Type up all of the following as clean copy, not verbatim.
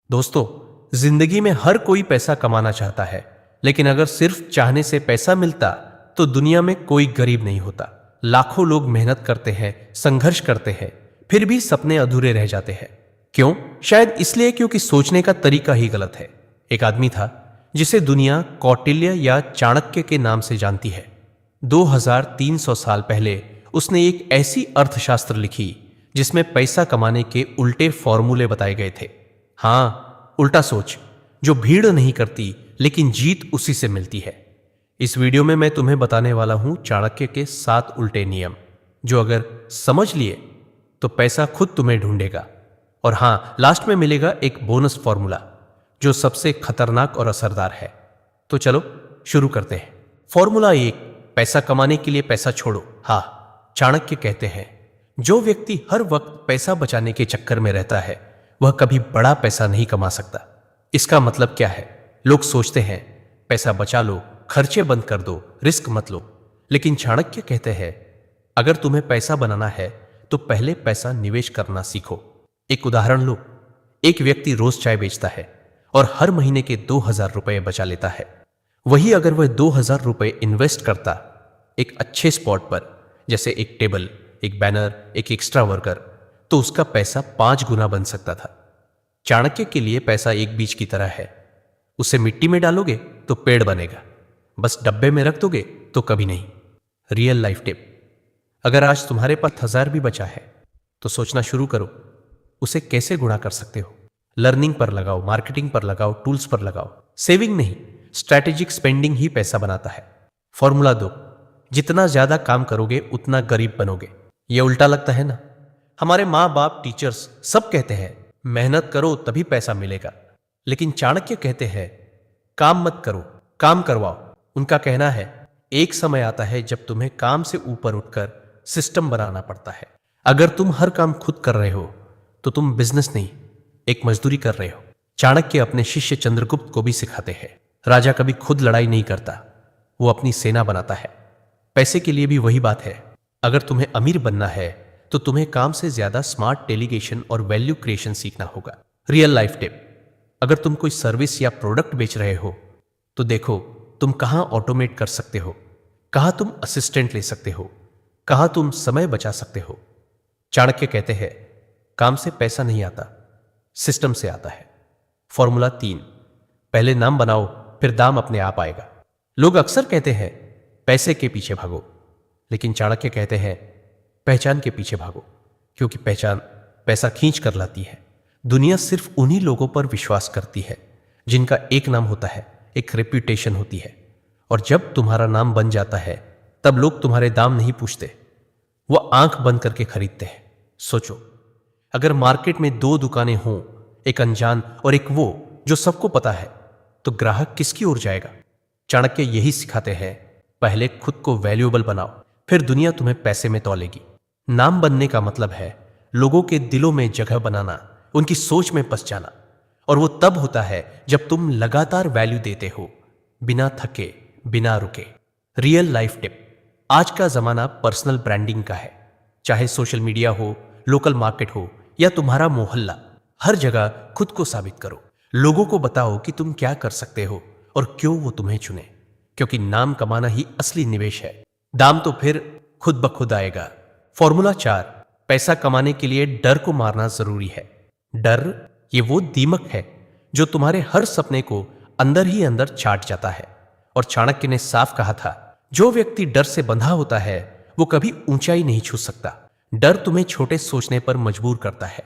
दोस्तों, जिंदगी में हर कोई पैसा कमाना चाहता है, लेकिन अगर सिर्फ चाहने से पैसा मिलता तो दुनिया में कोई गरीब नहीं होता। लाखों लोग मेहनत करते हैं, संघर्ष करते हैं, फिर भी सपने अधूरे रह जाते हैं। क्यों? शायद इसलिए क्योंकि सोचने का तरीका ही गलत है। एक आदमी था जिसे दुनिया कौटिल्य या चाणक्य के नाम से जानती है। 2300 साल पहले उसने एक ऐसी अर्थशास्त्र लिखी जिसमें पैसा कमाने के उल्टे फॉर्मूले बताए गए थे। हाँ, उल्टा सोच, जो भीड़ नहीं करती लेकिन जीत उसी से मिलती है। इस वीडियो में मैं तुम्हें बताने वाला हूं चाणक्य के 7 उल्टे नियम, जो अगर समझ लिए तो पैसा खुद तुम्हें ढूंढेगा। और हाँ, लास्ट में मिलेगा एक बोनस फॉर्मूला जो सबसे खतरनाक और असरदार है। तो चलो शुरू करते हैं। फॉर्मूला 1, पैसा कमाने के लिए पैसा छोड़ो। हाँ, चाणक्य कहते हैं, जो व्यक्ति हर वक्त पैसा बचाने के चक्कर में रहता है वह कभी बड़ा पैसा नहीं कमा सकता। इसका मतलब क्या है? लोग सोचते हैं पैसा बचा लो, खर्चे बंद कर दो, रिस्क मत लो। लेकिन चाणक्य कहते हैं, अगर तुम्हें पैसा बनाना है तो पहले पैसा निवेश करना सीखो। एक उदाहरण लो, एक व्यक्ति रोज चाय बेचता है और हर महीने के 2000 रुपए बचा लेता है। वही अगर वह 2000 रुपए इन्वेस्ट करता एक अच्छे स्पॉट पर, जैसे एक टेबल, एक बैनर, एक एक्स्ट्रा वर्कर, तो उसका पैसा 5 गुना बन सकता था। चाणक्य के लिए पैसा एक बीज की तरह है। उसे मिट्टी में डालोगे तो पेड़ बनेगा, बस डब्बे में रख दोगे तो कभी नहीं। रियल लाइफ टिप, अगर आज तुम्हारे पास 1000 भी बचा है तो सोचना शुरू करो, उसे कैसे गुणा कर सकते हो। लर्निंग पर लगाओ, मार्केटिंग पर लगाओ, टूल्स पर लगाओ। सेविंग नहीं, स्ट्रैटेजिक स्पेंडिंग ही पैसा बनाता है। फॉर्मूला 2, जितना ज्यादा काम करोगे उतना गरीब बनोगे। यह उल्टा लगता है ना? हमारे माँ बाप, टीचर्स सब कहते हैं मेहनत करो तभी पैसा मिलेगा, लेकिन चाणक्य कहते हैं काम मत करो, काम करवाओ। उनका कहना है एक समय आता है जब तुम्हें काम से ऊपर उठकर सिस्टम बनाना पड़ता है। अगर तुम हर काम खुद कर रहे हो तो तुम बिजनेस नहीं, एक मजदूरी कर रहे हो। चाणक्य अपने शिष्य चंद्रगुप्त को भी सिखाते हैं, राजा कभी खुद लड़ाई नहीं करता, वो अपनी सेना बनाता है। पैसे के लिए भी वही बात है। अगर तुम्हें अमीर बनना है तो तुम्हें काम से ज्यादा स्मार्ट डेलीगेशन और वैल्यू क्रिएशन सीखना होगा। रियल लाइफ टिप, अगर तुम कोई सर्विस या प्रोडक्ट बेच रहे हो तो देखो तुम कहां ऑटोमेट कर सकते हो, कहां तुम असिस्टेंट ले सकते हो, कहां तुम समय बचा सकते हो। चाणक्य कहते हैं काम से पैसा नहीं आता, सिस्टम से आता है। फॉर्मूला 3, पहले नाम बनाओ फिर दाम अपने आप आएगा। लोग अक्सर कहते हैं पैसे के पीछे भागो, लेकिन चाणक्य कहते हैं पहचान के पीछे भागो, क्योंकि पहचान पैसा खींच कर लाती है। दुनिया सिर्फ उन्हीं लोगों पर विश्वास करती है जिनका एक नाम होता है, एक रेप्यूटेशन होती है। और जब तुम्हारा नाम बन जाता है तब लोग तुम्हारे दाम नहीं पूछते, वो आंख बंद करके खरीदते हैं। सोचो, अगर मार्केट में 2 दुकानें हों, एक अनजान और एक वो जो सबको पता है, तो ग्राहक किसकी ओर जाएगा? चाणक्य यही सिखाते हैं, पहले खुद को वैल्यूएबल बनाओ, फिर दुनिया तुम्हें पैसे में तौलेगी। नाम बनने का मतलब है लोगों के दिलों में जगह बनाना, उनकी सोच में बस जाना। और वो तब होता है जब तुम लगातार वैल्यू देते हो, बिना थके, बिना रुके। रियल लाइफ टिप, आज का जमाना पर्सनल ब्रांडिंग का है। चाहे सोशल मीडिया हो, लोकल मार्केट हो या तुम्हारा मोहल्ला, हर जगह खुद को साबित करो। लोगों को बताओ कि तुम क्या कर सकते हो और क्यों वो तुम्हें चुने, क्योंकि नाम कमाना ही असली निवेश है। दाम तो फिर खुद ब खुद आएगा। फॉर्मूला 4, पैसा कमाने के लिए डर को मारना जरूरी है। डर ये वो दीमक है जो तुम्हारे हर सपने को अंदर ही अंदर चाट जाता है। और चाणक्य ने साफ कहा था, जो व्यक्ति डर से बंधा होता है वो कभी ऊंचाई नहीं छू सकता। डर तुम्हें छोटे सोचने पर मजबूर करता है,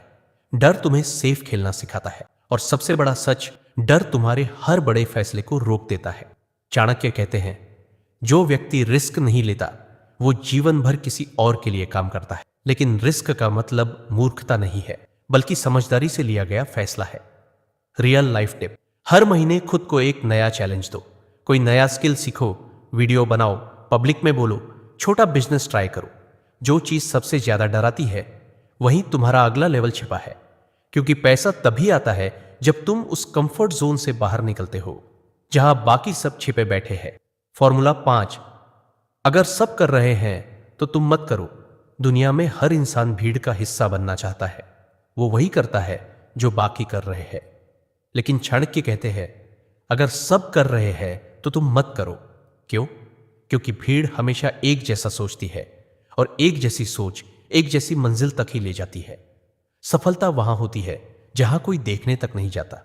डर तुम्हें सेफ खेलना सिखाता है, और सबसे बड़ा सच, डर तुम्हारे हर बड़े फैसले को रोक देता है। चाणक्य कहते हैं, जो व्यक्ति रिस्क नहीं लेता वो जीवन भर किसी और के लिए काम करता है। लेकिन रिस्क का मतलब मूर्खता नहीं है, बल्कि समझदारी से लिया गया फैसला है। रियल लाइफ टिप, हर महीने खुद को एक नया चैलेंज दो। कोई नया स्किल सीखो, वीडियो बनाओ, पब्लिक में बोलो, छोटा बिजनेस ट्राई करो। जो चीज सबसे ज्यादा डराती है वहीं तुम्हारा अगला लेवल छिपा है, क्योंकि पैसा तभी आता है जब तुम उस कंफर्ट जोन से बाहर निकलते हो जहां बाकी सब छिपे बैठे हैं। फॉर्मूला 5, अगर सब कर रहे हैं तो तुम मत करो। दुनिया में हर इंसान भीड़ का हिस्सा बनना चाहता है, वो वही करता है जो बाकी कर रहे हैं। लेकिन चाणक्य कहते हैं अगर सब कर रहे हैं तो तुम मत करो। क्यों? क्योंकि भीड़ हमेशा एक जैसा सोचती है और एक जैसी सोच एक जैसी मंजिल तक ही ले जाती है। सफलता वहां होती है जहां कोई देखने तक नहीं जाता।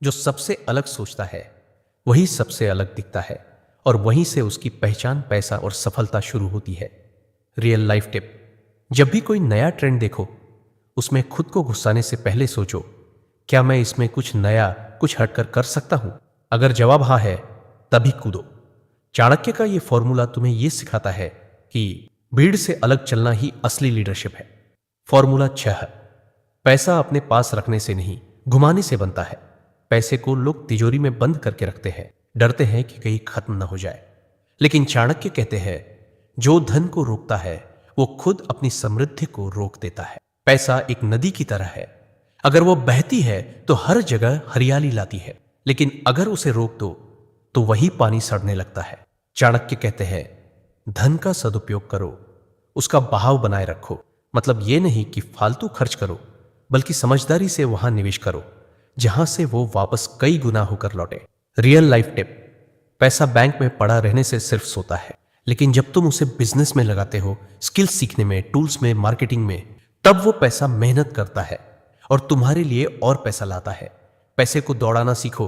जो सबसे अलग सोचता है वही सबसे अलग दिखता है और वहीं से उसकी पहचान, पैसा और सफलता शुरू होती है। रियल लाइफ टिप, जब भी कोई नया ट्रेंड देखो उसमें खुद को घुसाने से पहले सोचो क्या मैं इसमें कुछ नया, कुछ हटकर कर सकता हूं? अगर जवाब हाँ है तभी कूदो। चाणक्य का यह फॉर्मूला तुम्हें यह सिखाता है कि भीड़ से अलग चलना ही असली लीडरशिप है। फॉर्मूला 6, पैसा अपने पास रखने से नहीं घुमाने से बनता है। पैसे को लोग तिजोरी में बंद करके रखते हैं, डरते हैं कि कहीं खत्म न हो जाए। लेकिन चाणक्य कहते हैं जो धन को रोकता है वो खुद अपनी समृद्धि को रोक देता है। पैसा एक नदी की तरह है, अगर वो बहती है तो हर जगह हरियाली लाती है, लेकिन अगर उसे रोक दो तो वही पानी सड़ने लगता है। चाणक्य कहते हैं धन का सदुपयोग करो, उसका बहाव बनाए रखो। मतलब ये नहीं कि फालतू खर्च करो, बल्कि समझदारी से वहां निवेश करो जहां से वो वापस कई गुना होकर लौटे। रियल लाइफ टिप, पैसा बैंक में पड़ा रहने से सिर्फ सोता है, लेकिन जब तुम उसे बिजनेस में लगाते हो, स्किल्स सीखने में, टूल्स में, मार्केटिंग में, तब वो पैसा मेहनत करता है और तुम्हारे लिए और पैसा लाता है। पैसे को दौड़ाना सीखो,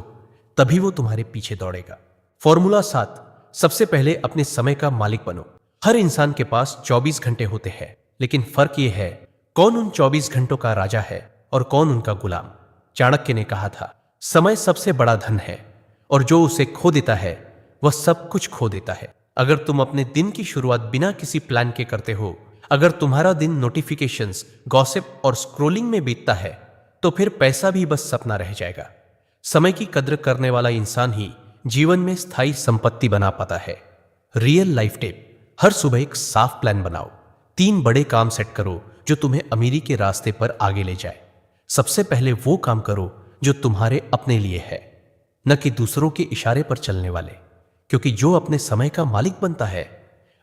तभी वो तुम्हारे पीछे दौड़ेगा। फॉर्मूला 7, सबसे पहले अपने समय का मालिक बनो। हर इंसान के पास 24 घंटे होते हैं, लेकिन फर्क यह है कौन उन 24 घंटों का राजा है और कौन उनका गुलाम। चाणक्य ने कहा था समय सबसे बड़ा धन है और जो उसे खो देता है वह सब कुछ खो देता है। अगर तुम अपने दिन की शुरुआत बिना किसी प्लान के करते हो, अगर तुम्हारा दिन नोटिफिकेशंस, गॉसिप और स्क्रोलिंग में बीतता है, तो फिर पैसा भी बस सपना रह जाएगा। समय की कद्र करने वाला इंसान ही जीवन में स्थायी संपत्ति बना पाता है। रियल लाइफ टिप, हर सुबह एक साफ प्लान बनाओ। 3 बड़े काम सेट करो जो तुम्हें अमीरी के रास्ते पर आगे ले जाए। सबसे पहले वो काम करो जो तुम्हारे अपने लिए है, न कि दूसरों के इशारे पर चलने वाले, क्योंकि जो अपने समय का मालिक बनता है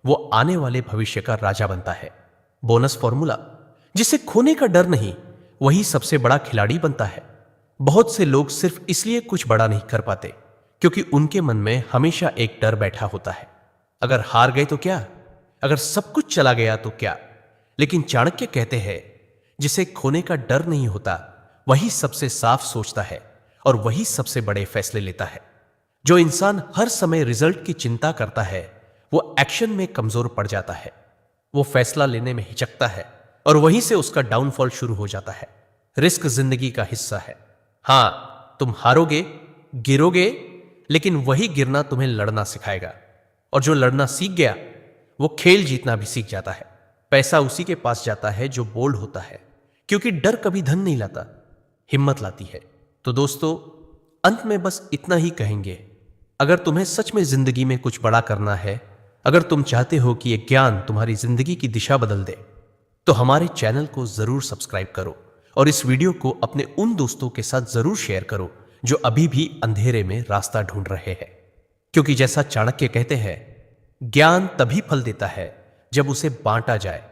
वो आने वाले भविष्य का राजा बनता है। बोनस फॉर्मूला, जिसे खोने का डर नहीं वही सबसे बड़ा खिलाड़ी बनता है। बहुत से लोग सिर्फ इसलिए कुछ बड़ा नहीं कर पाते क्योंकि उनके मन में हमेशा एक डर बैठा होता है, अगर हार गए तो क्या, अगर सब कुछ चला गया तो क्या। लेकिन चाणक्य कहते हैं जिसे खोने का डर नहीं होता वही सबसे साफ सोचता है और वही सबसे बड़े फैसले लेता है। जो इंसान हर समय रिजल्ट की चिंता करता है वो एक्शन में कमजोर पड़ जाता है, वो फैसला लेने में हिचकता है और वहीं से उसका डाउनफॉल शुरू हो जाता है। रिस्क जिंदगी का हिस्सा है। हां, तुम हारोगे, गिरोगे, लेकिन वही गिरना तुम्हें लड़ना सिखाएगा और जो लड़ना सीख गया वो खेल जीतना भी सीख जाता है। पैसा उसी के पास जाता है जो बोल्ड होता है, क्योंकि डर कभी धन नहीं लाता, हिम्मत लाती है। तो दोस्तों, अंत में बस इतना ही कहेंगे, अगर तुम्हें सच में जिंदगी में कुछ बड़ा करना है, अगर तुम चाहते हो कि यह ज्ञान तुम्हारी जिंदगी की दिशा बदल दे, तो हमारे चैनल को जरूर सब्सक्राइब करो और इस वीडियो को अपने उन दोस्तों के साथ जरूर शेयर करो जो अभी भी अंधेरे में रास्ता ढूंढ रहे हैं। क्योंकि जैसा चाणक्य कहते हैं, ज्ञान तभी फल देता है जब उसे बांटा जाए।